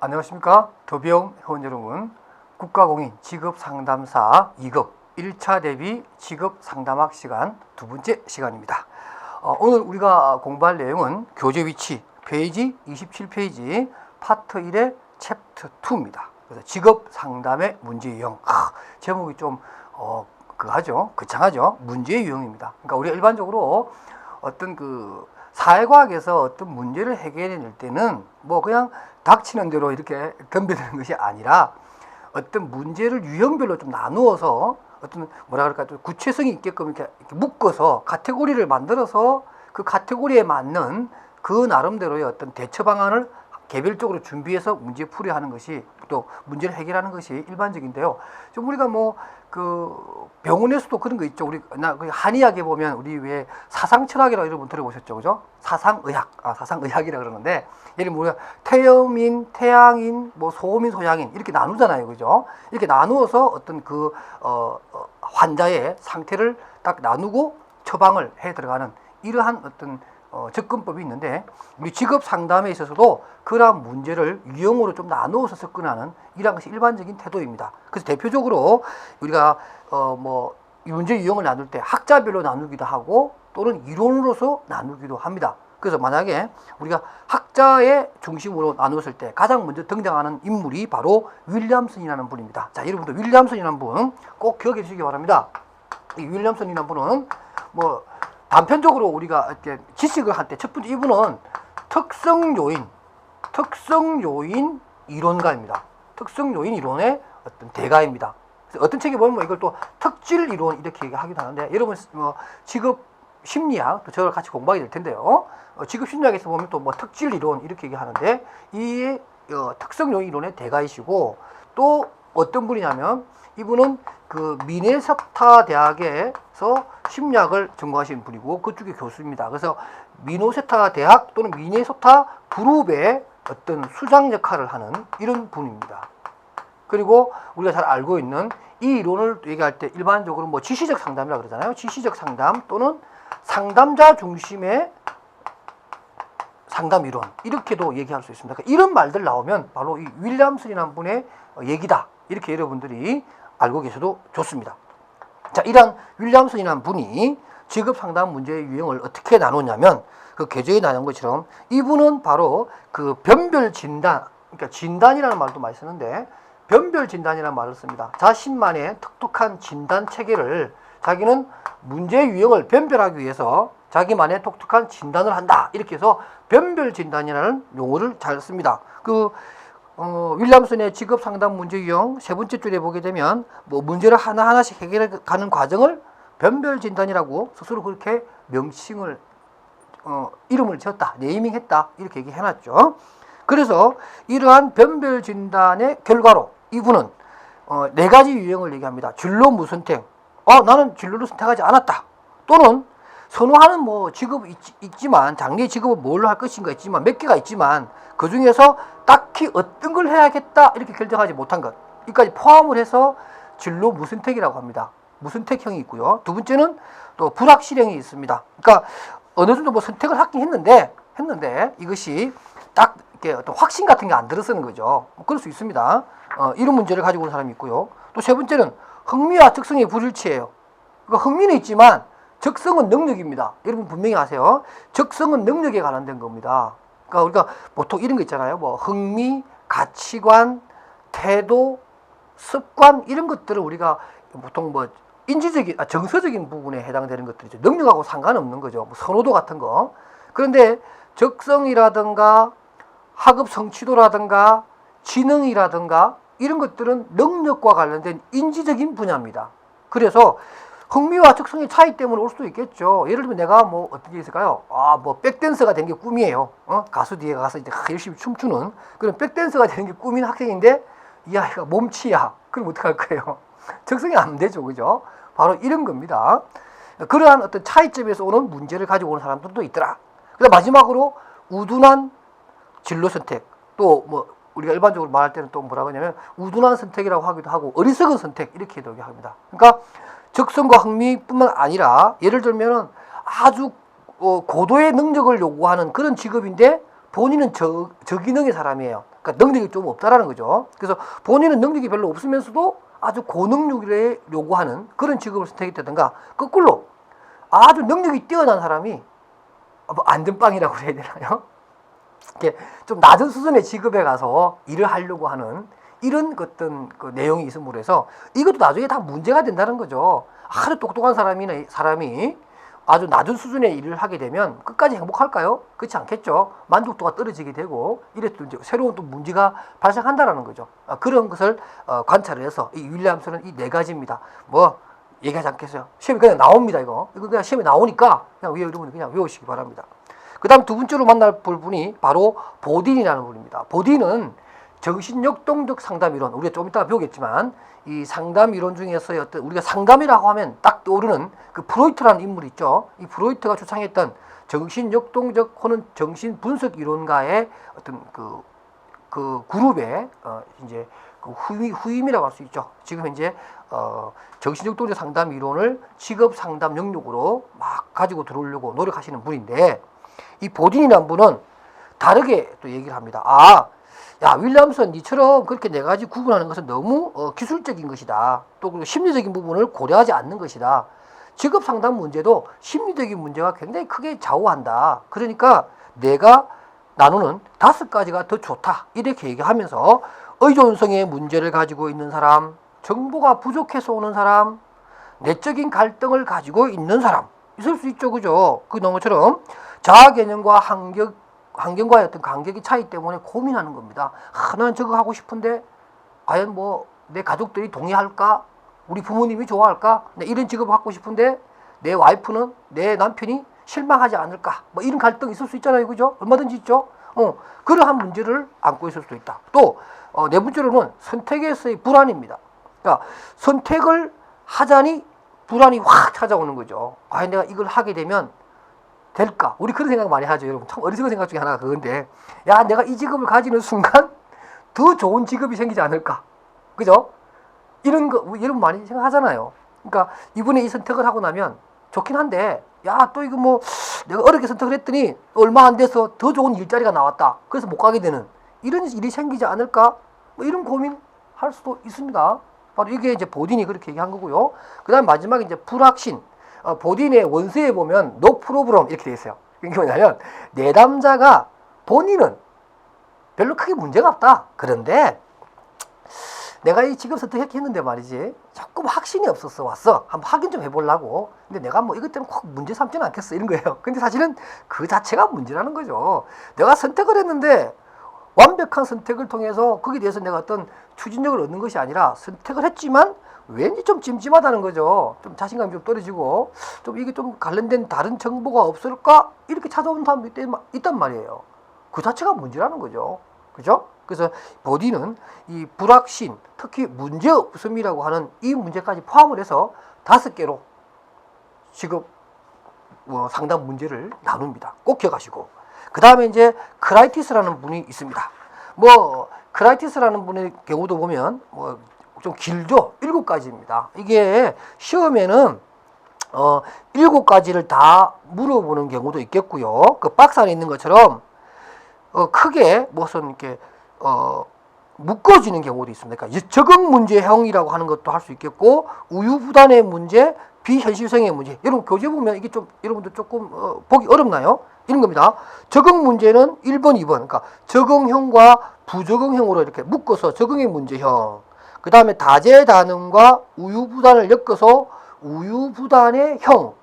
안녕하십니까. 더비용 회원 여러분, 국가공인 직업상담사 2급 1차 대비 직업상담학 시간 두 번째 시간입니다. 오늘 우리가 공부할 내용은 교재 위치 페이지 27페이지 파트 1의 챕터 2입니다. 그래서 직업상담의 문제 유형. 제목이 좀 거창하죠. 문제 유형입니다. 그러니까 우리가 일반적으로 어떤 사회과학에서 어떤 문제를 해결해낼 때는 그냥 닥치는 대로 이렇게 덤벼드는 것이 아니라 어떤 문제를 유형별로 좀 나누어서 어떤 구체성이 있게끔 이렇게 묶어서 카테고리를 만들어서 그 카테고리에 맞는 그 나름대로의 어떤 대처 방안을 개별적으로 준비해서 문제 풀이하는 하는 것이 또 문제를 해결하는 것이 일반적인데요. 좀 우리가 병원에서도 그런 거 있죠. 한의학에 보면 우리 왜 사상철학이라고 여러분 들어보셨죠, 그죠? 사상의학이라 그러는데 예를 들면 우리가 태음인, 태양인, 소음인, 소양인 이렇게 나누잖아요, 그죠? 이렇게 나누어서 어떤 환자의 상태를 딱 나누고 처방을 해 들어가는 이러한 어떤 접근법이 있는데 우리 직업 상담에 있어서도 그러한 문제를 유형으로 좀 나누어서 접근하는 이러한 것이 일반적인 태도입니다. 그래서 대표적으로 우리가 이 문제 유형을 나눌 때 학자별로 나누기도 하고 또는 이론으로서 나누기도 합니다. 그래서 만약에 우리가 학자의 중심으로 나누었을 때 가장 먼저 등장하는 인물이 바로 윌리엄슨이라는 분입니다. 자, 여러분들 윌리엄슨이라는 분 꼭 기억해 주시기 바랍니다. 이 윌리엄슨이라는 분은 단편적으로 우리가 이렇게 지식을 할 때 첫 번째 이분은 특성 요인 이론가입니다. 특성 요인 이론의 어떤 대가입니다. 그래서 어떤 책에 보면 이걸 또 특질 이론 이렇게 얘기하기도 하는데 여러분 직업 심리학 또 저를 같이 공부하게 될 텐데요. 직업 심리학에서 보면 또 특질 이론 이렇게 얘기하는데 이 특성 요인 이론의 대가이시고 또 어떤 분이냐면 이분은 미네소타 대학에서 심리학을 전공하신 분이고 그쪽의 교수입니다. 그래서 미네소타 대학 또는 미네소타 그룹의 어떤 수장 역할을 하는 이런 분입니다. 그리고 우리가 잘 알고 있는 이 이론을 얘기할 때 일반적으로 지시적 상담이라고 그러잖아요. 지시적 상담 또는 상담자 중심의 상담 이론 이렇게도 얘기할 수 있습니다. 그러니까 이런 말들 나오면 바로 이 윌리엄슨이라는 분의 얘기다. 이렇게 여러분들이 알고 계셔도 좋습니다. 자, 이런 윌리엄슨이라는 분이 직업 상담 문제의 유형을 어떻게 나누냐면 그 교재에 나눈 것처럼 이분은 바로 변별 진단, 그러니까 진단이라는 말도 많이 쓰는데 변별 진단이라는 말을 씁니다. 자신만의 독특한 진단 체계를 자기는 문제의 유형을 변별하기 위해서 자기만의 독특한 진단을 한다. 이렇게 해서 변별 진단이라는 용어를 잘 씁니다. 윌리엄슨의 직업 상담 문제 유형 세 번째 줄에 보게 되면 문제를 하나하나씩 해결해 가는 과정을 변별 진단이라고 스스로 그렇게 명칭을 이름을 지었다, 네이밍했다 이렇게 얘기해 놨죠. 그래서 이러한 변별 진단의 결과로 이분은 네 가지 유형을 얘기합니다. 진로 무선택, 나는 진로를 선택하지 않았다. 또는 선호하는 직업이 있지만 장래 직업은 뭘로 할 것인가 있지만 몇 개가 있지만 그 중에서 딱히 어떤 걸 해야겠다 이렇게 결정하지 못한 것, 이까지 포함을 해서 진로 무선택이라고 합니다. 무선택형이 있고요. 두 번째는 또 불확실형이 있습니다. 그러니까 어느 정도 선택을 하긴 했는데 이것이 딱 이렇게 어떤 확신 같은 게 안 들어서는 거죠. 그럴 수 있습니다. 이런 문제를 가지고 온 사람이 있고요. 또 세 번째는 흥미와 적성의 불일치예요. 그러니까 흥미는 있지만 적성은 능력입니다. 여러분 분명히 아세요. 적성은 능력에 관련된 겁니다. 그러니까 우리가 보통 이런 거 있잖아요. 흥미, 가치관, 태도, 습관 이런 것들을 우리가 보통 정서적인 부분에 해당되는 것들이죠. 능력하고 상관없는 거죠. 선호도 같은 거. 그런데 적성이라든가 학업 성취도라든가 지능이라든가 이런 것들은 능력과 관련된 인지적인 분야입니다. 그래서 흥미와 적성의 차이 때문에 올 수도 있겠죠. 예를 들면 내가 어떤 게 있을까요? 백댄서가 되는 게 꿈이에요. 가수 뒤에 가서 이제 열심히 춤추는 그런 백댄서가 되는 게 꿈인 학생인데 이 아이가 몸치야. 그럼 어떡할 거예요? 적성이 안 되죠. 그죠? 바로 이런 겁니다. 그러한 어떤 차이점에서 오는 문제를 가지고 오는 사람들도 있더라. 그다음 마지막으로 우둔한 진로 선택. 또 우리가 일반적으로 말할 때는 또 뭐라고 하냐면 우둔한 선택이라고 하기도 하고 어리석은 선택 이렇게 얘기합니다. 그러니까 적성과 흥미뿐만 아니라 예를 들면은 아주 고도의 능력을 요구하는 그런 직업인데 본인은 저기능의 사람이에요. 그러니까 능력이 좀 없다라는 거죠. 그래서 본인은 능력이 별로 없으면서도 아주 고능률에 요구하는 그런 직업을 선택했다든가, 거꾸로 아주 능력이 뛰어난 사람이 뭐 안전빵이라고 해야 되나요? 이렇게 좀 낮은 수준의 직업에 가서 일을 하려고 하는 이런 어떤 그 내용이 있음으로 해서 이것도 나중에 다 문제가 된다는 거죠. 아주 똑똑한 사람이 아주 낮은 수준의 일을 하게 되면 끝까지 행복할까요? 그렇지 않겠죠. 만족도가 떨어지게 되고 이래서 이제 새로운 또 문제가 발생한다라는 거죠. 그런 것을 관찰을 해서 이 윌리엄스는 이 네 가지입니다. 뭐 얘기하지 않겠어요. 시험에 그냥 나옵니다. 이거 그냥 시험에 나오니까 그냥 여러분이 그냥 외우시기 바랍니다. 그 다음 두 번째로 만날 볼 분이 바로 보딘이라는 분입니다. 보딘은 정신역동적 상담 이론, 우리가 좀 이따가 배우겠지만 이 상담 이론 중에서 어떤 우리가 상담이라고 하면 딱 떠오르는 그 프로이트라는 인물이 있죠. 이 프로이트가 주창했던 정신역동적 혹은 정신분석 이론가의 어떤 그 그룹의 이제 그 후임이라고 할 수 있죠. 지금 현재 정신역동적 상담 이론을 직업 상담 영역으로 막 가지고 들어오려고 노력하시는 분인데, 이 보딘이라는 분은 다르게 또 얘기를 합니다. 야, 윌리엄슨, 니처럼 그렇게 네 가지 구분하는 것은 너무 기술적인 것이다. 또 그리고 심리적인 부분을 고려하지 않는 것이다. 직업 상담 문제도 심리적인 문제가 굉장히 크게 좌우한다. 그러니까 내가 나누는 5가지가 더 좋다. 이렇게 얘기하면서 의존성의 문제를 가지고 있는 사람, 정보가 부족해서 오는 사람, 내적인 갈등을 가지고 있는 사람, 있을 수 있죠. 그죠? 그 것처럼 자아 개념과 환경과의 어떤 간격의 차이 때문에 고민하는 겁니다. 나는 저거 하고 싶은데 과연 뭐 내 가족들이 동의할까? 우리 부모님이 좋아할까? 이런 직업을 갖고 싶은데 내 와이프는, 내 남편이 실망하지 않을까? 뭐 이런 갈등이 있을 수 있잖아요. 그죠? 얼마든지 있죠? 그러한 문제를 안고 있을 수도 있다. 또 네 번째로는 선택에서의 불안입니다. 그러니까 선택을 하자니 불안이 확 찾아오는 거죠. 과연 내가 이걸 하게 되면 될까? 우리 그런 생각 많이 하죠. 여러분, 참 어리석은 생각 중에 하나가 그건데, 야, 내가 이 직업을 가지는 순간 더 좋은 직업이 생기지 않을까? 그죠? 이런 거 여러분 많이 생각하잖아요. 그러니까 이분이 이 선택을 하고 나면 좋긴 한데, 야, 또 이거 뭐 내가 어렵게 선택을 했더니 얼마 안 돼서 더 좋은 일자리가 나왔다. 그래서 못 가게 되는 이런 일이 생기지 않을까? 뭐 이런 고민할 수도 있습니다. 바로 이게 이제 보딘이 그렇게 얘기한 거고요. 그 다음 마지막에 이제 불확신. 보딘의 원서에 보면 no problem 이렇게 되어 있어요. 이게 뭐냐면 내담자가 본인은 별로 크게 문제가 없다. 그런데 내가 이 직업 선택했는데 말이지 조금 확신이 없었어. 왔어. 한번 확인 좀 해보려고. 근데 내가 뭐 이것 때문에 꼭 문제 삼지는 않겠어. 이런 거예요. 근데 사실은 그 자체가 문제라는 거죠. 내가 선택을 했는데 완벽한 선택을 통해서 거기에 대해서 내가 어떤 추진력을 얻는 것이 아니라 선택을 했지만 왠지 좀 찜찜하다는 거죠. 좀 자신감이 좀 떨어지고 좀 이게 좀 관련된 다른 정보가 없을까? 이렇게 찾아오는 사람도 있단 말이에요. 그 자체가 문제라는 거죠. 그죠? 그래서 보딘은 이 불확신, 특히 문제없음이라고 하는 이 문제까지 포함을 해서 5개로 직업 상담 문제를 나눕니다. 꼭 기억하시고. 그 다음에 이제 크라이티스라는 분이 있습니다. 뭐 크라이티스라는 분의 경우도 보면 뭐 좀 길죠. 7가지입니다. 이게 시험에는 7가지를 다 물어보는 경우도 있겠고요. 그 박스 안에 있는 것처럼 크게 무슨 이렇게 묶어지는 경우도 있습니다. 그러니까 적응 문제형이라고 하는 것도 할 수 있겠고, 우유부단의 문제, 비현실성의 문제. 여러분 교재 보면 이게 좀 여러분들 조금 보기 어렵나요? 이런 겁니다. 적응 문제는 1번, 2번. 그러니까 적응형과 부적응형으로 이렇게 묶어서 적응의 문제형. 그 다음에 다재다능과 우유부단을 엮어서 우유부단의 형.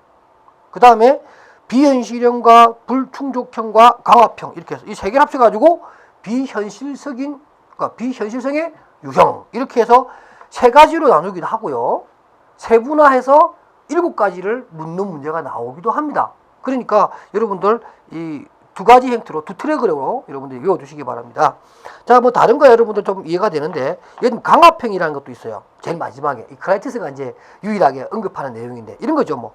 그 다음에 비현실형과 불충족형과 강압형. 이렇게 해서 이 3개를 합쳐가지고 비현실성의 유형. 이렇게 해서 3가지로 나누기도 하고요. 세분화해서 7가지를 묻는 문제가 나오기도 합니다. 그러니까 여러분들 이 2가지 형태로 2트랙으로 여러분들 외워두시기 바랍니다. 자, 뭐 다른 거 여러분들 좀 이해가 되는데, 여기 강압형이라는 것도 있어요. 제일 마지막에 이 크라이티스가 이제 유일하게 언급하는 내용인데, 이런 거죠. 뭐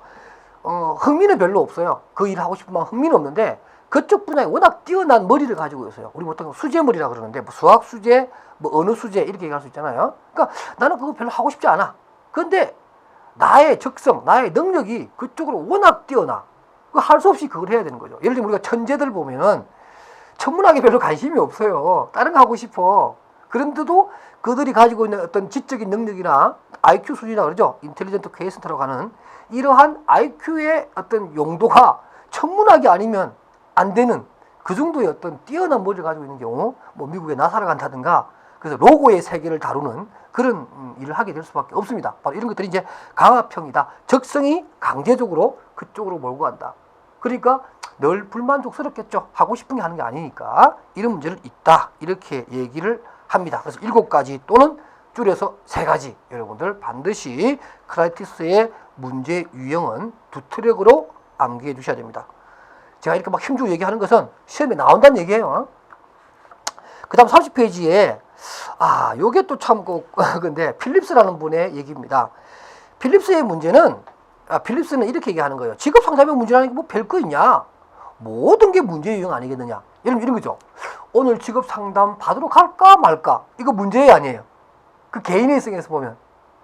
흥미는 별로 없어요. 그 일을 하고 싶은 마음 흥미는 없는데 그쪽 분야에 워낙 뛰어난 머리를 가지고 있어요. 우리 보통 수제머리라 그러는데 뭐 수학 수제, 뭐 언어 수제 이렇게 얘기할 수 있잖아요. 그러니까 나는 그거 별로 하고 싶지 않아. 그런데 나의 적성, 나의 능력이 그쪽으로 워낙 뛰어나. 할 수 없이 그걸 해야 되는 거죠. 예를 들면 우리가 천재들 보면은 천문학에 별로 관심이 없어요. 다른 거 하고 싶어. 그런데도 그들이 가지고 있는 어떤 지적인 능력이나 IQ 수준이라 그러죠. 인텔리전트 퀘스천트라고 하는 이러한 IQ의 어떤 용도가 천문학이 아니면 안 되는 그 정도의 어떤 뛰어난 머리를 가지고 있는 경우, 뭐 미국에 나사를 간다든가, 그래서 로고의 세계를 다루는 그런 일을 하게 될 수밖에 없습니다. 바로 이런 것들이 이제 강화평이다. 적성이 강제적으로 그쪽으로 몰고 간다. 그러니까 늘 불만족스럽겠죠. 하고 싶은 게 하는 게 아니니까 이런 문제는 있다. 이렇게 얘기를 합니다. 그래서 7가지 또는 줄여서 3가지 여러분들 반드시 크라이티스의 문제 유형은 2트랙으로 암기해 두셔야 됩니다. 제가 이렇게 막 힘주고 얘기하는 것은 시험에 나온다는 얘기예요. 그 다음 30페이지에 요게 또 참 근데 필립스라는 분의 얘기입니다. 필립스의 문제는 필립스는 이렇게 얘기하는 거예요. 직업 상담의 문제라는 게 뭐 별거 있냐? 모든 게 문제 유형 아니겠느냐? 이런 거죠. 오늘 직업 상담 받으러 갈까 말까? 이거 문제 아니에요. 그 개인의 성에서 보면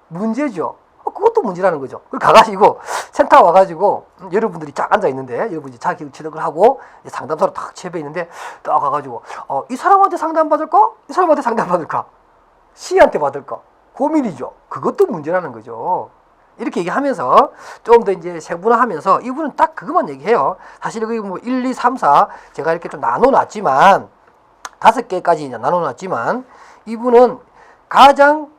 문제죠. 그것도 문제라는 거죠. 그리고 가가지고 센터 와가지고 여러분들이 쫙 앉아 있는데 여러분이 자기 취득을 하고 상담사로 딱 채배 있는데 딱 가가지고 이 사람한테 상담 받을까? 이 사람한테 상담 받을까? C한테 받을까? 고민이죠. 그것도 문제라는 거죠. 이렇게 얘기하면서 좀 더 이제 세분화하면서 이분은 딱 그것만 얘기해요. 사실 여기 뭐 1, 2, 3, 4 제가 이렇게 좀 나눠놨지만 5개까지 나눠놨지만 이분은 가장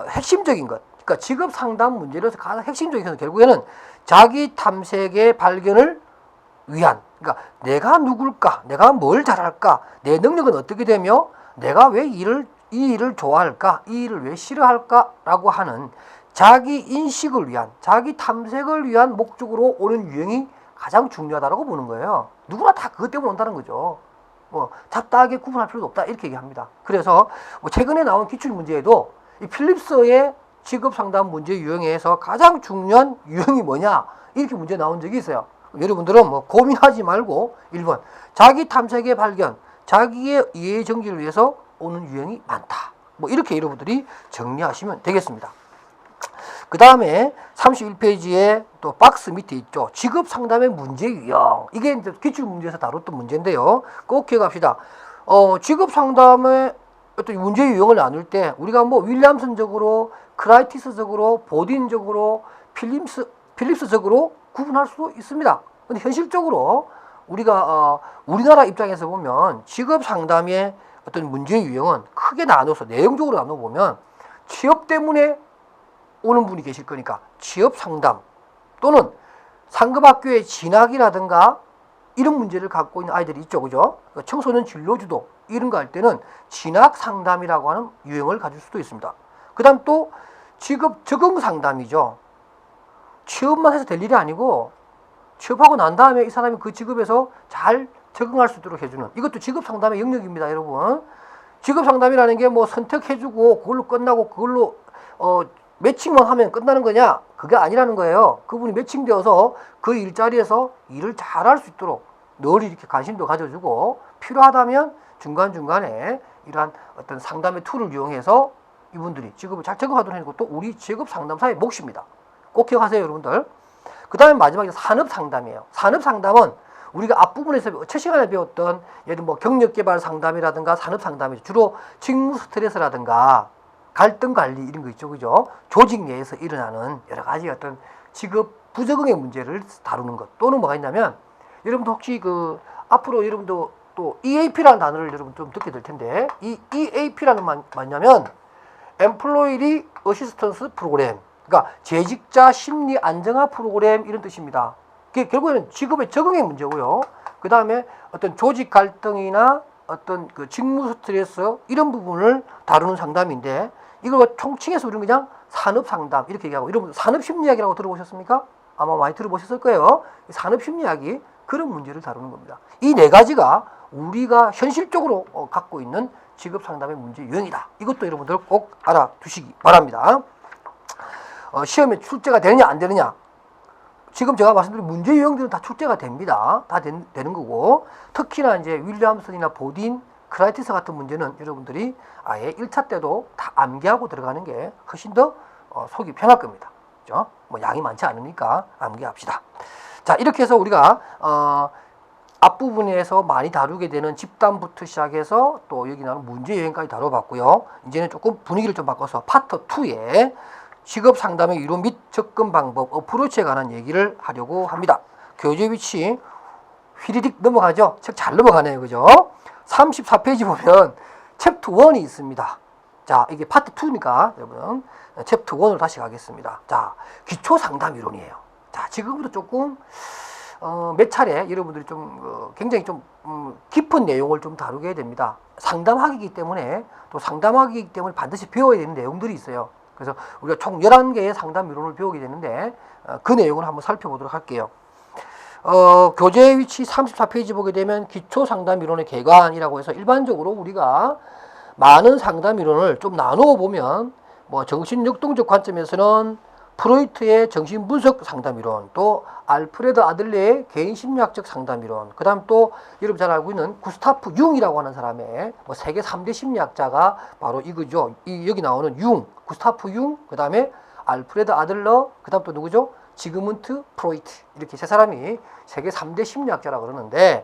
핵심적인 것, 그러니까 직업 상담 문제로서 가장 핵심적인 것은 결국에는 자기 탐색의 발견을 위한, 그러니까 내가 누굴까, 내가 뭘 잘할까, 내 능력은 어떻게 되며 내가 왜 이 일을 좋아할까, 이 일을 왜 싫어할까라고 하는 자기 인식을 위한, 자기 탐색을 위한 목적으로 오는 유형이 가장 중요하다고 보는 거예요. 누구나 다 그것 때문에 온다는 거죠. 뭐 잡다하게 구분할 필요도 없다 이렇게 얘기합니다. 그래서 뭐 최근에 나온 기출 문제에도 이 필립스의 직업 상담 문제 유형에서 가장 중요한 유형이 뭐냐 이렇게 문제 나온 적이 있어요. 여러분들은 뭐 고민하지 말고 1번 자기 탐색의 발견, 자기의 이해 정지를 위해서 오는 유형이 많다. 뭐 이렇게 여러분들이 정리하시면 되겠습니다. 그 다음에 31페이지에 또 박스 밑에 있죠. 직업 상담의 문제 유형. 이게 이제 기출 문제에서 다뤘던 문제인데요. 꼭 기억합시다. 직업 상담의 어떤 문제 유형을 나눌 때 우리가 뭐 윌리엄슨적으로, 크라이티스적으로, 보딘적으로, 필립스적으로 구분할 수도 있습니다. 근데 현실적으로 우리가 우리나라 입장에서 보면 직업 상담의 어떤 문제 유형은 크게 나눠서 내용적으로 나눠 보면 취업 때문에 오는 분이 계실 거니까 취업 상담 또는 상급학교의 진학이라든가 이런 문제를 갖고 있는 아이들이 있죠. 그죠? 청소년 진로주도 이런 거 할 때는 진학 상담이라고 하는 유형을 가질 수도 있습니다. 그 다음 또 직업 적응 상담이죠. 취업만 해서 될 일이 아니고 취업하고 난 다음에 이 사람이 그 직업에서 잘 적응할 수 있도록 해주는 이것도 직업 상담의 영역입니다. 여러분. 직업 상담이라는 게 뭐 선택해주고 그걸로 끝나고 그걸로 매칭만 하면 끝나는 거냐? 그게 아니라는 거예요. 그분이 매칭되어서 그 일자리에서 일을 잘할 수 있도록 늘 이렇게 관심도 가져주고 필요하다면 중간중간에 이러한 어떤 상담의 툴을 이용해서 이분들이 직업을 잘 적응하도록 하는 것도 우리 직업 상담사의 몫입니다. 꼭 기억하세요, 여러분들. 그 다음에 마지막에 산업 상담이에요. 산업 상담은 우리가 앞부분에서 첫 시간에 배웠던 예를 들어 뭐 경력개발 상담이라든가 산업 상담이죠. 주로 직무 스트레스라든가 갈등 관리 이런 거 있죠. 그죠? 조직 내에서 일어나는 여러 가지 어떤 직업 부적응의 문제를 다루는 것. 또는 뭐가 있냐면 여러분도 혹시 앞으로 여러분도 또 EAP라는 단어를 여러분 좀 듣게 될 텐데 이 EAP라는 뭐냐면 Employee Assistance Program. 그러니까 재직자 심리 안정화 프로그램 이런 뜻입니다. 그게 결국에는 직업의 적응의 문제고요. 그 다음에 어떤 조직 갈등이나 어떤 그 직무 스트레스 이런 부분을 다루는 상담인데 이걸 총칭해서 우리는 그냥 산업 상담 이렇게 얘기하고 여러분 산업 심리학이라고 들어보셨습니까? 아마 많이 들어보셨을 거예요. 산업 심리학이 그런 문제를 다루는 겁니다. 이 4가지가 우리가 현실적으로 갖고 있는 직업 상담의 문제 유형이다. 이것도 여러분들 꼭 알아두시기 바랍니다. 시험에 출제가 되느냐 안 되느냐 지금 제가 말씀드린 문제 유형들은 다 출제가 됩니다. 다 되는 거고 특히나 이제 윌리엄슨이나 보딘, 크라이티스 같은 문제는 여러분들이 아예 1차 때도 다 암기하고 들어가는 게 훨씬 더 속이 편할 겁니다. 그죠? 뭐 양이 많지 않으니까 암기합시다. 자, 이렇게 해서 우리가 앞부분에서 많이 다루게 되는 집단부터 시작해서 또 여기 나오는 문제 요행까지 다뤄봤고요. 이제는 조금 분위기를 좀 바꿔서 파트 2에 직업 상담의 이론 및 접근 방법, 어프로치에 관한 얘기를 하려고 합니다. 교재 위치 휘리릭 넘어가죠? 책 잘 넘어가네요. 그죠? 34페이지 보면 챕터 1이 있습니다. 자, 이게 파트 2니까 여러분 챕터 1으로 다시 가겠습니다. 자, 기초 상담 이론이에요. 자, 지금부터 조금 몇 차례 여러분들이 좀 굉장히 좀 깊은 내용을 좀 다루게 됩니다. 상담학이기 때문에 또 상담학이기 때문에 반드시 배워야 되는 내용들이 있어요. 그래서 우리가 총 11개의 상담 이론을 배우게 되는데 그 내용을 한번 살펴보도록 할게요. 교재 위치 34페이지 보게 되면 기초 상담 이론의 개관이라고 해서 일반적으로 우리가 많은 상담 이론을 좀 나누어 보면 뭐 정신역동적 관점에서는 프로이트의 정신분석 상담 이론, 또 알프레드 아들레의 개인심리학적 상담 이론, 그 다음 또 여러분 잘 알고 있는 구스타프 융이라고 하는 사람의 뭐 세계 3대 심리학자가 바로 이거죠. 여기 나오는 융, 구스타프 융, 그 다음에 알프레드 아들러, 그 다음 또 누구죠? 지그문트 프로이트. 이렇게 세 사람이 세계 3대 심리학자라고 그러는데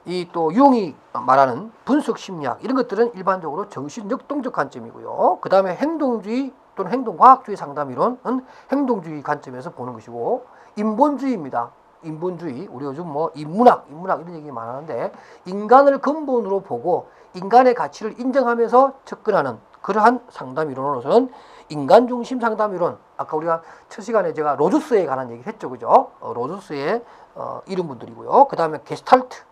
이 또 융이 말하는 분석 심리학 이런 것들은 일반적으로 정신역동적 관점이고요. 그 다음에 행동주의 또는 행동과학주의 상담 이론은 행동주의 관점에서 보는 것이고, 인본주의입니다. 인본주의, 우리 요즘 뭐 인문학 이런 얘기 많이 하는데 인간을 근본으로 보고 인간의 가치를 인정하면서 접근하는 그러한 상담 이론으로서는 인간중심 상담 이론, 아까 우리가 첫 시간에 제가 로저스에 관한 얘기를 했죠, 그죠? 로저스의 이런 분들이고요. 그 다음에 게스탈트,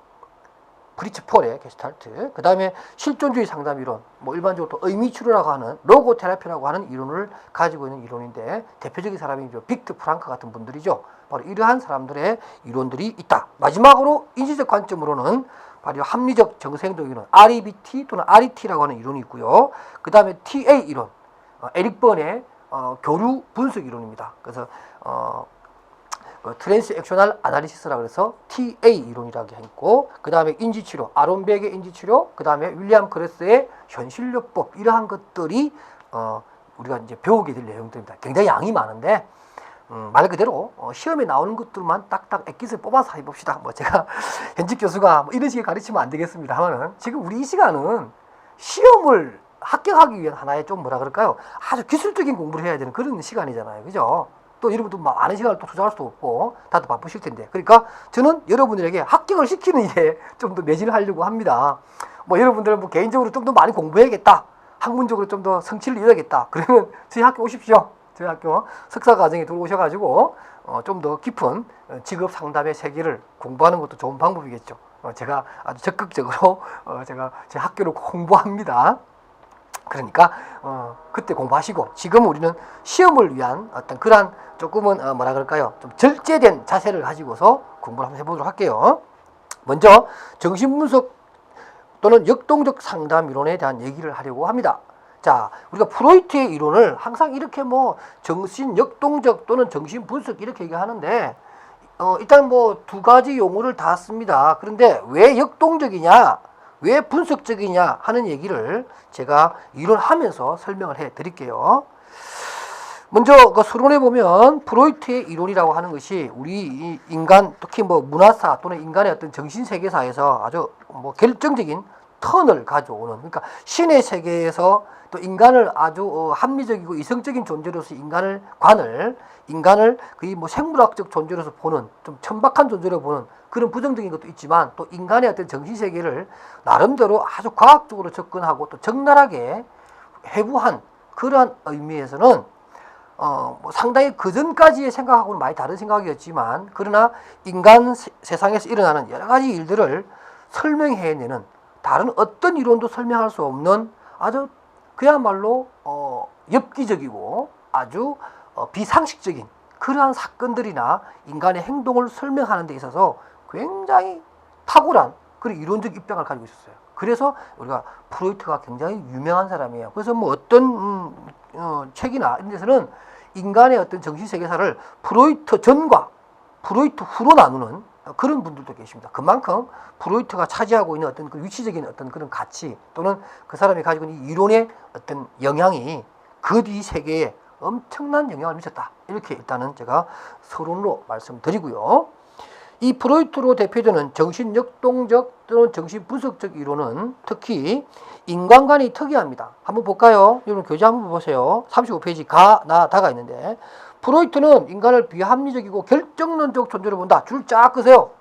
프리츠 폴의 게스탈트, 그 다음에 실존주의 상담 이론, 뭐 일반적으로 또 의미 치료라고 하는 로고 테라피라고 하는 이론을 가지고 있는 이론인데 대표적인 사람이 빅트 프랑크 같은 분들이죠. 바로 이러한 사람들의 이론들이 있다. 마지막으로 인지적 관점으로는 바로 합리적 정서행동 이론, REBT 또는 RET라고 하는 이론이 있고요. 그 다음에 TA 이론, 에릭 번의 교류 분석 이론입니다. 그래서 트랜스 액셔널 아날리시스라고 해서 TA 이론이라고 했고, 그 다음에 인지치료, 아론백의 인지치료, 그 다음에 윌리엄 그레스의 현실요법, 이러한 것들이 우리가 이제 배우게 될 내용들입니다. 굉장히 양이 많은데 말 그대로 시험에 나오는 것들만 딱딱 액깃을 뽑아서 해봅시다. 뭐 제가 현직 교수가 뭐 이런 식의 가르치면 안 되겠습니다만은 지금 우리 이 시간은 시험을 합격하기 위한 하나의 좀 뭐라 그럴까요? 아주 기술적인 공부를 해야 되는 그런 시간이잖아요. 그죠? 또 여러분도 많은 시간을 또 투자할 수도 없고 다들 바쁘실 텐데, 그러니까 저는 여러분들에게 합격을 시키는 일에 좀 더 매진을 하려고 합니다. 뭐 여러분들은 뭐 개인적으로 좀 더 많이 공부해야겠다, 학문적으로 좀 더 성취를 이뤄야겠다, 그러면 저희 학교 오십시오. 저희 학교 석사과정에 들어오셔가지고 좀 더 깊은 직업 상담의 세계를 공부하는 것도 좋은 방법이겠죠. 제가 아주 적극적으로 제가 제 학교를 홍보합니다. 그러니까 그때 공부하시고, 지금 우리는 시험을 위한 어떤 그러한 조금은 뭐라 그럴까요? 좀 절제된 자세를 가지고서 공부를 한번 해보도록 할게요. 먼저 정신분석 또는 역동적 상담 이론에 대한 얘기를 하려고 합니다. 자, 우리가 프로이트의 이론을 항상 이렇게 뭐 정신 역동적 또는 정신 분석 이렇게 얘기하는데 일단 뭐 두 가지 용어를 다 씁니다. 그런데 왜 역동적이냐, 왜 분석적이냐 하는 얘기를 제가 이론하면서 설명을 해 드릴게요. 먼저 그 서론에 보면 프로이트의 이론이라고 하는 것이 우리 인간, 특히 뭐 문화사 또는 인간의 어떤 정신 세계사에서 아주 뭐 결정적인 턴을 가져오는, 그러니까 신의 세계에서 또 인간을 아주 합리적이고 이성적인 존재로서 인간을 거의 뭐 생물학적 존재로서 보는, 좀 천박한 존재로 보는 그런 부정적인 것도 있지만, 또 인간의 어떤 정신 세계를 나름대로 아주 과학적으로 접근하고 또 적나라하게 해부한 그러한 의미에서는 뭐 상당히 그 전까지의 생각하고는 많이 다른 생각이었지만, 그러나 인간 세상에서 일어나는 여러 가지 일들을 설명해내는, 다른 어떤 이론도 설명할 수 없는 아주 그야말로 엽기적이고 아주 비상식적인 그러한 사건들이나 인간의 행동을 설명하는 데 있어서 굉장히 탁월한 그런 이론적 입장을 가지고 있었어요. 그래서 우리가 프로이트가 굉장히 유명한 사람이에요. 그래서 뭐 어떤 책이나 이런 데서는 인간의 어떤 정신세계사를 프로이트 전과 프로이트 후로 나누는 그런 분들도 계십니다. 그만큼 프로이트가 차지하고 있는 어떤 그 위치적인 어떤 그런 가치, 또는 그 사람이 가지고 있는 이론의 어떤 영향이 그 뒤 세계에 엄청난 영향을 미쳤다. 이렇게 일단은 제가 서론으로 말씀드리고요. 이 프로이트로 대표되는 정신역동적 또는 정신분석적 이론은 특히 인간관이 특이합니다. 한번 볼까요? 여러분 교재 한번 보세요. 35페이지 가, 나, 다가 있는데 프로이트는 인간을 비합리적이고 결정론적 존재로 본다. 줄 쫙 끄세요.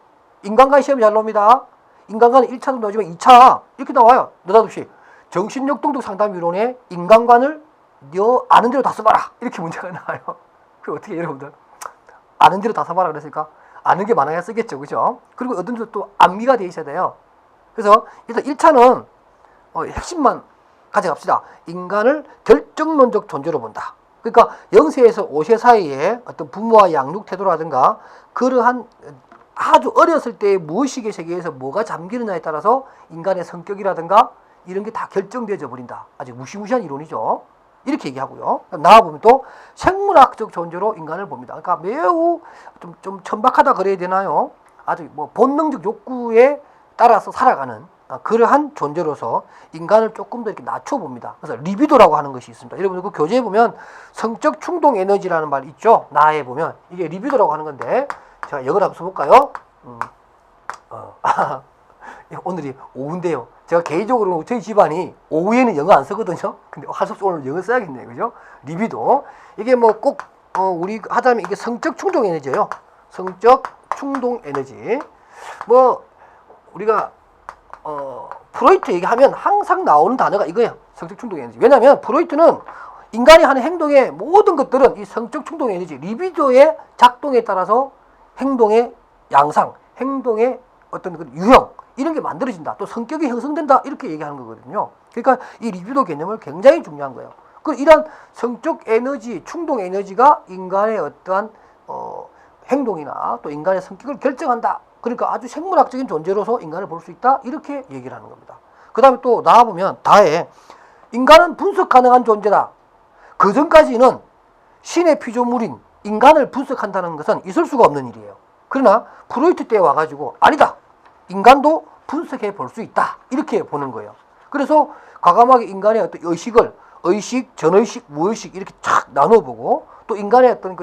인간관 시험이 잘 나옵니다. 인간관은 1차도 나오지만 2차 이렇게 나와요. 느닷없이 정신역동적 상담 이론의 인간관을 너 아는 대로 다 써봐라. 이렇게 문제가 나와요. 그 어떻게 여러분들 아는 대로 다 써봐라 그랬으니까 아는 게 많아야 쓰겠죠. 그죠? 그리고 어떤 또 암기가 돼 있어야 돼요. 그래서 일단 1차는 핵심만 가져갑시다. 인간을 결정론적 존재로 본다. 그러니까 0세에서 5세 사이에 어떤 부모와 양육 태도라든가 그러한 아주 어렸을 때의 무의식의 세계에서 뭐가 잠기느냐에 따라서 인간의 성격이라든가 이런 게 다 결정되어져 버린다. 아주 무시무시한 이론이죠. 이렇게 얘기하고요. 나와보면 또 생물학적 존재로 인간을 봅니다. 그러니까 매우 좀 천박하다 그래야 되나요? 아주 뭐 본능적 욕구에 따라서 살아가는 그러한 존재로서 인간을 조금 더 이렇게 낮춰봅니다. 그래서 리비도라고 하는 것이 있습니다. 여러분 그 교재에 보면 성적 충동 에너지라는 말 있죠? 나에 보면 이게 리비도라고 하는 건데 제가 영어로 한번 써볼까요? 오늘이 오후인데요. 제가 개인적으로 저희 집안이 오후에는 영어 안 쓰거든요. 근데 할 수 없이 오늘 영어 써야겠네요. 그죠? 리비도. 이게 뭐 꼭, 우리 하자면 이게 성적 충동 에너지예요. 성적 충동 에너지. 뭐, 우리가, 프로이트 얘기하면 항상 나오는 단어가 이거예요. 성적 충동 에너지. 왜냐면 프로이트는 인간이 하는 행동의 모든 것들은 이 성적 충동 에너지, 리비도의 작동에 따라서 행동의 양상, 행동의 어떤 그 유형, 이런 게 만들어진다. 또 성격이 형성된다. 이렇게 얘기하는 거거든요. 그러니까 이 리비도 개념을 굉장히 중요한 거예요. 그 이런 성적 에너지, 충동 에너지가 인간의 어떠한 행동이나 또 인간의 성격을 결정한다. 그러니까 아주 생물학적인 존재로서 인간을 볼 수 있다. 이렇게 얘기를 하는 겁니다. 그 다음에 또 나와보면 다에 인간은 분석 가능한 존재다. 그 전까지는 신의 피조물인 인간을 분석한다는 것은 있을 수가 없는 일이에요. 그러나 프로이트 때 와가지고 아니다. 인간도 분석해 볼 수 있다. 이렇게 보는 거예요. 그래서 과감하게 인간의 어떤 의식을 의식, 전의식, 무의식 이렇게 쫙 나눠보고 또 인간의 어떤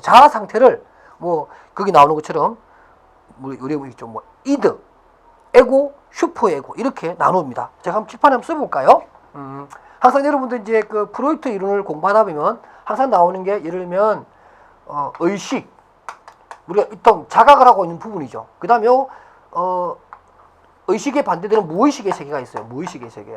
자아 상태를 뭐 거기 나오는 것처럼 우리 있죠. 뭐 이드, 에고, 슈퍼 에고 이렇게 나눕니다. 제가 한번 칠판에 한번 써볼까요? 항상 여러분들 이제 그 프로이트 이론을 공부하다 보면 항상 나오는 게 예를 들면 의식 우리가 일단 자각을 하고 있는 부분이죠. 그 다음에 의식에 반대되는 무의식의 세계가 있어요. 무의식의 세계.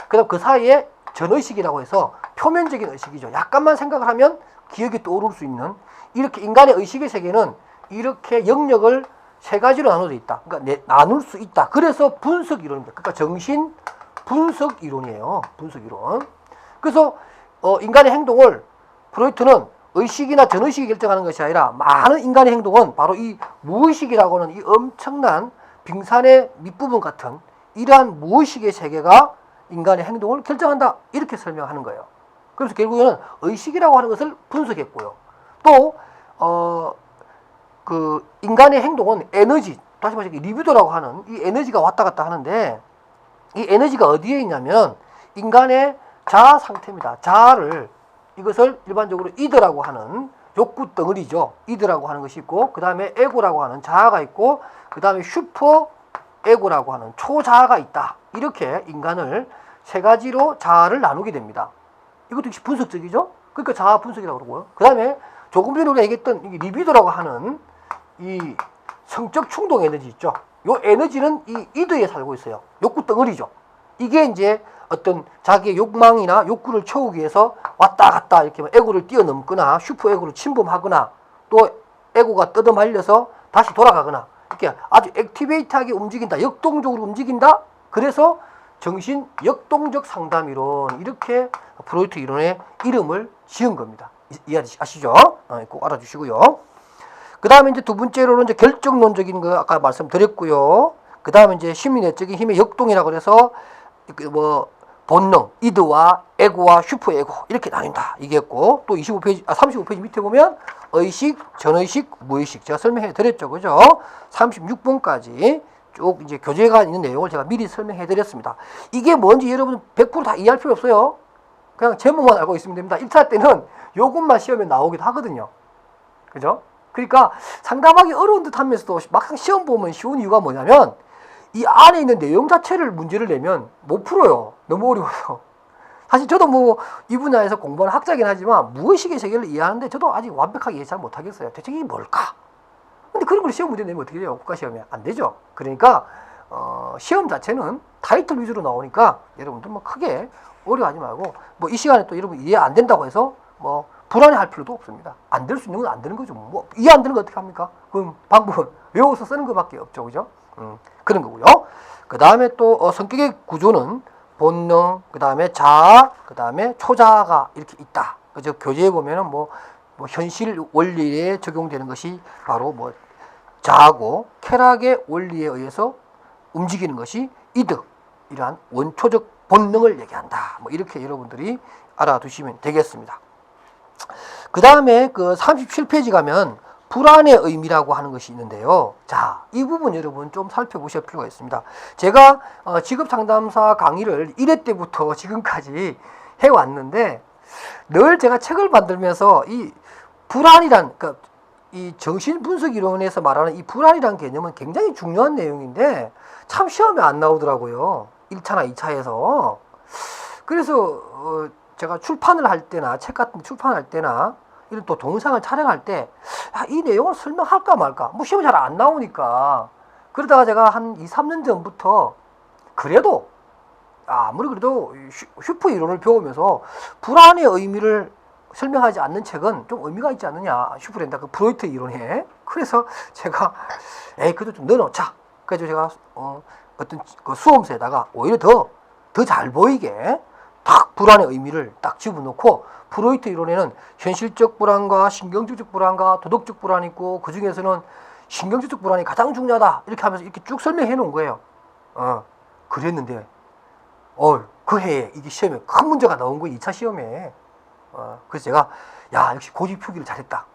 그 다음 그 사이에 전의식이라고 해서 표면적인 의식이죠. 약간만 생각을 하면 기억이 떠오를 수 있는 이렇게 인간의 의식의 세계는 이렇게 영역을 세 가지로 나눠져 있다. 그러니까 나눌 수 있다. 그래서 분석 이론입니다. 그러니까 정신 분석 이론이에요. 분석 이론. 그래서 인간의 행동을 프로이트는 의식이나 전의식이 결정하는 것이 아니라 많은 인간의 행동은 바로 이 무의식이라고 하는 이 엄청난 빙산의 밑부분 같은 이러한 무의식의 세계가 인간의 행동을 결정한다. 이렇게 설명하는 거예요. 그래서 결국에는 의식이라고 하는 것을 분석했고요. 또 그 인간의 행동은 에너지, 다시 말해서 리비도라고 하는 이 에너지가 왔다 갔다 하는데 이 에너지가 어디에 있냐면 인간의 자아 상태입니다. 자아를 이것을 일반적으로 이드라고 하는 욕구 덩어리죠. 이드라고 하는 것이 있고 그 다음에 에고라고 하는 자아가 있고 그 다음에 슈퍼 에고라고 하는 초자아가 있다. 이렇게 인간을 세 가지로 자아를 나누게 됩니다. 이것도 역시 분석적이죠. 그러니까 자아 분석이라고 그러고요. 그 다음에 조금 전에 우리가 얘기했던 리비도라고 하는 이 성적 충동 에너지 있죠. 이 에너지는 이 이드에 살고 있어요. 욕구 덩어리죠. 이게 이제 어떤 자기의 욕망이나 욕구를 채우기 위해서 왔다 갔다 이렇게 에고를 뛰어넘거나 슈퍼 에고를 침범하거나 또 에고가 뜯어말려서 다시 돌아가거나 이렇게 아주 액티베이트하게 움직인다. 역동적으로 움직인다. 그래서 정신 역동적 상담 이론 이렇게 프로이트 이론의 이름을 지은 겁니다. 이해하시죠? 꼭 알아주시고요. 그 다음에 이제 두 번째로는 이제 결정론적인 거 아까 말씀드렸고요. 그 다음에 이제 심리내적인 힘의 역동이라고 해서 뭐 본능, 이드와 에고와 슈퍼 에고 이렇게 나뉜다. 이게였고 또 35페이지 밑에 보면 의식, 전의식, 무의식 제가 설명해 드렸죠. 그죠? 36번까지 쭉 이제 교재가 있는 내용을 제가 미리 설명해 드렸습니다. 이게 뭔지 여러분 100% 다 이해할 필요 없어요. 그냥 제목만 알고 있으면 됩니다. 1차 때는 요것만 시험에 나오기도 하거든요. 그죠? 그러니까 상담하기 어려운 듯 하면서도 막상 시험 보면 쉬운 이유가 뭐냐면 이 안에 있는 내용 자체를 문제를 내면 못 풀어요. 너무 어려워서. 사실 저도 뭐 이 분야에서 공부하는 학자긴 하지만 무의식의 세계를 이해하는데 저도 아직 완벽하게 이해 잘 못하겠어요. 대체 이게 뭘까? 근데 그런 걸 시험 문제 내면 어떻게 돼요? 국가시험에 안 되죠. 그러니까 시험 자체는 타이틀 위주로 나오니까 여러분들 뭐 크게 어려워하지 말고 뭐 이 시간에 또 여러분 이해 안 된다고 해서 뭐 불안해할 필요도 없습니다. 안 될 수 있는 건 안 되는 거죠. 뭐 이해 안 되는 거 어떻게 합니까? 그럼 방법은 외워서 쓰는 것밖에 없죠, 그죠? 그런 거고요. 그 다음에 또 성격의 구조는 본능, 그 다음에 자아, 그 다음에 초자아가 이렇게 있다. 그죠? 교재에 보면은 뭐 현실 원리에 적용되는 것이 바로 뭐 자아고 쾌락의 원리에 의해서 움직이는 것이 이득. 이러한 원초적 본능을 얘기한다. 뭐 이렇게 여러분들이 알아두시면 되겠습니다. 그 다음에 그 37페이지 가면 불안의 의미라고 하는 것이 있는데요. 자, 이 부분 여러분 좀 살펴보실 필요가 있습니다. 제가 직업상담사 강의를 1회 때부터 지금까지 해왔는데 늘 제가 책을 만들면서 이 불안이란, 그러니까 이 정신분석 이론에서 말하는 이 불안이란 개념은 굉장히 중요한 내용인데 참 시험에 안 나오더라고요. 1차나 2차에서. 그래서 제가 출판을 할 때나 책 같은 거 출판할 때나 이런 또 동영상을 촬영할 때 이 내용을 설명할까 말까 뭐 시험이 잘 안 나오니까 그러다가 제가 한 2, 3년 전부터 그래도 아무리 그래도 슈퍼 이론을 배우면서 불안의 의미를 설명하지 않는 책은 좀 의미가 있지 않느냐. 슈퍼랜다 그 프로이트 이론에. 그래서 제가 그래도 좀 넣어놓자. 그래서 제가 어떤 그 수험서에다가 오히려 더 잘 보이게 딱 불안의 의미를 딱 집어넣고 프로이트 이론에는 현실적 불안과 신경질적 불안과 도덕적 불안이 있고 그 중에서는 신경질적 불안이 가장 중요하다. 이렇게 하면서 이렇게 쭉 설명해 놓은 거예요. 그랬는데 그 해에 이게 시험에 큰 문제가 나온 거예요. 2차 시험에. 그래서 제가 역시 고집 표기를 잘했다.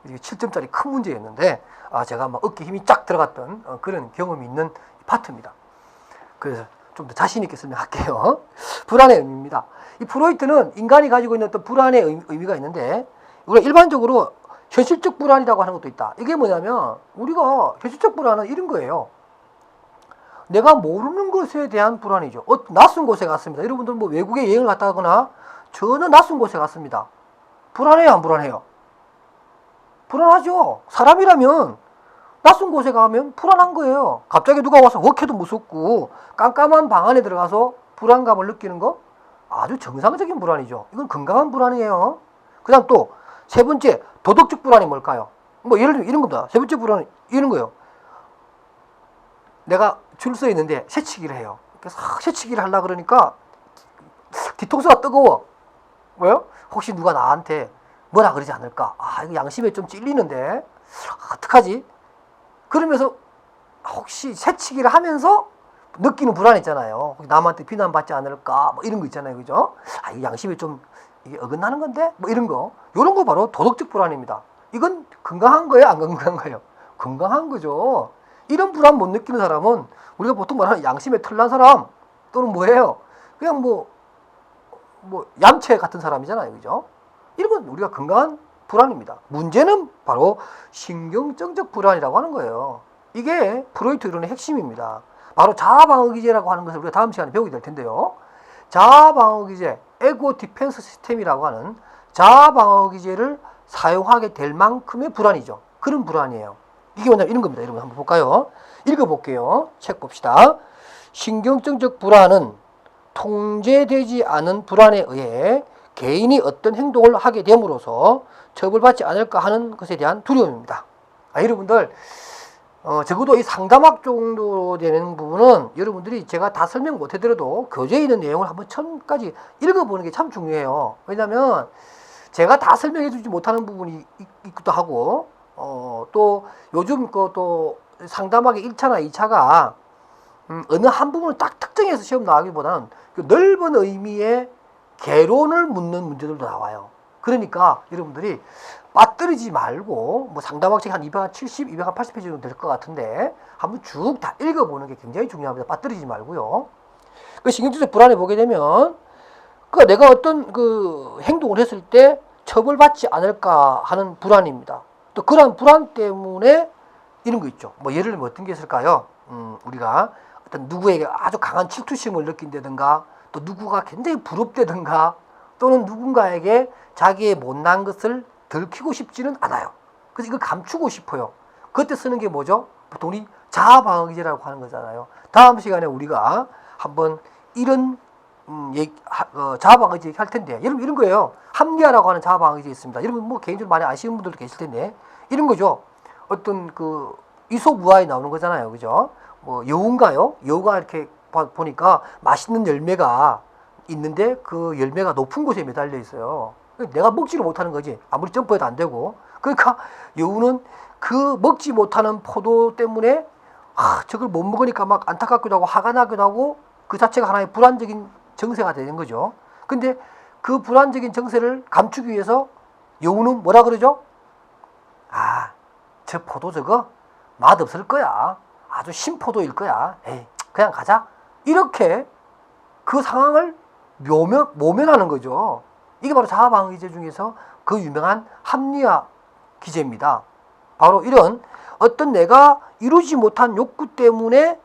이게 7점짜리 큰 문제였는데 제가 막 어깨 힘이 쫙 들어갔던 그런 경험이 있는 파트입니다. 그래서 좀 더 자신 있게 설명할게요. 불안의 의미입니다. 이 프로이트는 인간이 가지고 있는 어떤 불안의 의미가 있는데 우리가 일반적으로 현실적 불안이라고 하는 것도 있다. 이게 뭐냐면 우리가 현실적 불안은 이런 거예요. 내가 모르는 것에 대한 불안이죠. 낯선 곳에 갔습니다. 여러분들 뭐 외국에 여행을 갔다 하거나 전혀 낯선 곳에 갔습니다. 불안해요, 안 불안해요? 불안하죠. 사람이라면 낯선 곳에 가면 불안한 거예요. 갑자기 누가 와서 웍해도 무섭고 깜깜한 방 안에 들어가서 불안감을 느끼는 거 아주 정상적인 불안이죠. 이건 건강한 불안이에요. 그 다음 또 세 번째 도덕적 불안이 뭘까요? 뭐 예를 들면 이런 겁니다. 세 번째 불안은 이런 거예요. 내가 줄 서 있는데 새치기를 해요. 그래서 새치기를 하려고 그러니까 뒤통수가 뜨거워. 왜요? 혹시 누가 나한테 뭐라 그러지 않을까? 이거 양심에 좀 찔리는데 어떡하지? 그러면서 혹시 새치기를 하면서 느끼는 불안 있잖아요. 남한테 비난받지 않을까? 뭐 이런 거 있잖아요. 그죠? 이거 양심에 좀 이게 어긋나는 건데? 뭐 이런 거. 이런 거 바로 도덕적 불안입니다. 이건 건강한 거예요? 안 건강한 거예요? 건강한 거죠. 이런 불안 못 느끼는 사람은 우리가 보통 말하는 양심에 털난 사람 또는 뭐예요? 그냥 뭐 얌체 같은 사람이잖아요. 그죠? 이런 건 우리가 건강한 불안입니다. 문제는 바로 신경정적 불안이라고 하는 거예요. 이게 프로이트 이론의 핵심입니다. 바로 자아방어기제라고 하는 것을 우리가 다음 시간에 배우게 될 텐데요. 자아방어기제, 에고 디펜스 시스템이라고 하는 자아방어기제를 사용하게 될 만큼의 불안이죠. 그런 불안이에요. 이게 뭐냐면 이런 겁니다. 여러분 한번 볼까요? 읽어볼게요. 책 봅시다. 신경정적 불안은 통제되지 않은 불안에 의해 개인이 어떤 행동을 하게 됨으로써 처벌받지 않을까 하는 것에 대한 두려움입니다. 여러분들 적어도 이 상담학 정도 되는 부분은 여러분들이 제가 다 설명 못 해드려도 교재에 있는 내용을 한번 처음까지 읽어보는 게 참 중요해요. 왜냐하면 제가 다 설명해 주지 못하는 부분이 있기도 하고 또 요즘 또 상담학의 1차나 2차가 어느 한 부분을 딱 특정해서 시험 나가기보다는 그 넓은 의미의 개론을 묻는 문제들도 나와요. 그러니까 여러분들이 빠뜨리지 말고 뭐 상담학 책 한 270, 280페이지 정도 될 것 같은데 한번 쭉 다 읽어보는 게 굉장히 중요합니다. 빠뜨리지 말고요. 그 신경질적 불안에 보게 되면 그 내가 어떤 그 행동을 했을 때 처벌받지 않을까 하는 불안입니다. 또 그런 불안 때문에 이런 거 있죠. 뭐 예를 들면 어떤 게 있을까요? 우리가 어떤 누구에게 아주 강한 질투심을 느낀다든가, 또 누구가 굉장히 부럽다든가, 또는 누군가에게 자기의 못난 것을 들키고 싶지는 않아요. 그래서 이걸 감추고 싶어요. 그때 쓰는 게 뭐죠? 보통 우리 자아방어기제라고 하는 거잖아요. 다음 시간에 우리가 한번 이런 자아방어기제 할 텐데, 여러분 이런 거예요. 합리화라고 하는 자아방어기제 있습니다. 여러분 뭐 개인적으로 많이 아시는 분들도 계실 텐데, 이런 거죠. 어떤 그 이솝우화에 나오는 거잖아요. 그죠? 뭐 여우인가요? 여우가 이렇게 보니까 맛있는 열매가 있는데 그 열매가 높은 곳에 매달려 있어요. 내가 먹지를 못하는 거지. 아무리 점프해도 안 되고. 그러니까 여우는 그 먹지 못하는 포도 때문에 저걸 못 먹으니까 막 안타깝기도 하고 화가 나기도 하고, 그 자체가 하나의 불안적인 정세가 되는 거죠. 근데 그 불안적인 정세를 감추기 위해서 여우는 뭐라 그러죠? 저 포도 저거 맛없을 거야. 아주 신포도일 거야. 에이, 그냥 가자. 이렇게 그 상황을 모면하는 거죠. 이게 바로 자아방어기제 중에서 그 유명한 합리화 기제입니다. 바로 이런 어떤 내가 이루지 못한 욕구 때문에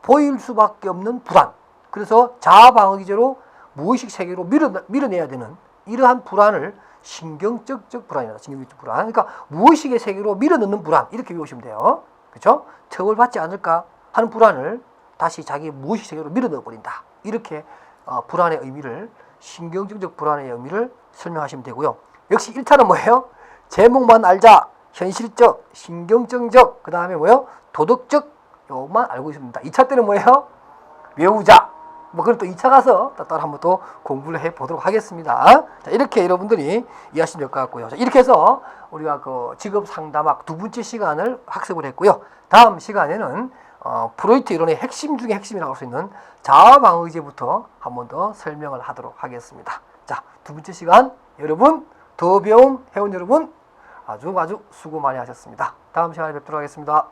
보일 수밖에 없는 불안. 그래서 자아방어기제로 무의식 세계로 밀어내야 되는 이러한 불안을 신경적 불안이다. 신경적 불안. 그러니까 무의식의 세계로 밀어넣는 불안. 이렇게 외우시면 돼요. 그렇죠? 처벌받지 않을까 하는 불안을 다시 자기 무의식 세계로 밀어넣어 버린다. 이렇게 불안의 의미를, 신경적 불안의 의미를 설명하시면 되고요. 역시 1차는 뭐예요? 제목만 알자. 현실적, 신경정적, 그 다음에 뭐예요? 도덕적, 요것만 알고 있습니다. 2차 때는 뭐예요? 외우자. 뭐 그럼 또 2차 가서 따로 한번 또 공부를 해 보도록 하겠습니다. 자, 이렇게 여러분들이 이해하시면 될 것 같고요. 자, 이렇게 해서 우리가 그 직업 상담학 두 번째 시간을 학습을 했고요. 다음 시간에는 프로이트 이론의 핵심 중에 핵심이라고 할 수 있는 자아방어의제부터 한 번 더 설명을 하도록 하겠습니다. 자, 두 번째 시간 여러분, 더 배움 회원 여러분 아주 수고 많이 하셨습니다. 다음 시간에 뵙도록 하겠습니다.